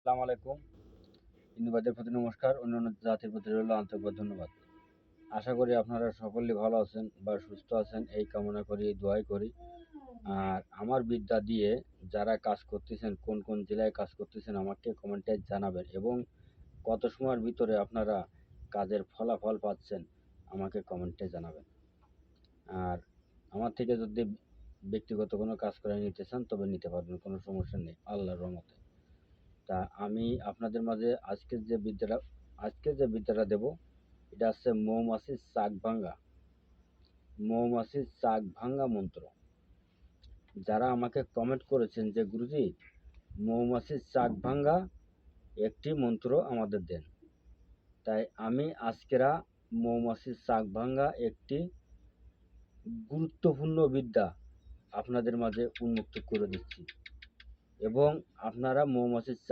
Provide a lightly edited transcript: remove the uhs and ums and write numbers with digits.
আসসালামু আলাইকুম। হিন্দুবাদের প্রতি নমস্কার, অন্যান্য জাতির প্রতি রইল আন্তরিক ধন্যবাদ। আশা করি আপনারা সকলেই ভালো আছেন বা সুস্থ আছেন, এই কামনা করি, দোয়াই করি। আর আমার বিদ্যা দিয়ে যারা কাজ করতেছেন, কোন কোন জেলায় কাজ করতেছেন আমাকে কমেন্টে জানাবেন, এবং কত সময়ের ভিতরে আপনারা কাজের ফলাফল পাচ্ছেন আমাকে কমেন্টে জানাবেন। আর আমার থেকে যদি ব্যক্তিগত কোনো কাজ করে নিতে চান তবে নিতে পারবেন, কোনো সমস্যা নেই আল্লাহর রহমতে। তা আমি আপনাদের মাঝে আজকে যে বিদ্যাটা দেব, এটা হচ্ছে মৌমাছির চাক ভাঙ্গা মন্ত্র। যারা আমাকে কমেন্ট করেছেন যে গুরুজি মৌমাছির চাক ভাঙ্গা একটি মন্ত্র আমাদের দেন, তাই আমি আজকেরা মৌমাছির চাক ভাঙ্গা একটি গুরুত্বপূর্ণ বিদ্যা আপনাদের মাঝে উন্মুক্ত করে দিচ্ছি, এবং আপনারা মৌমাছির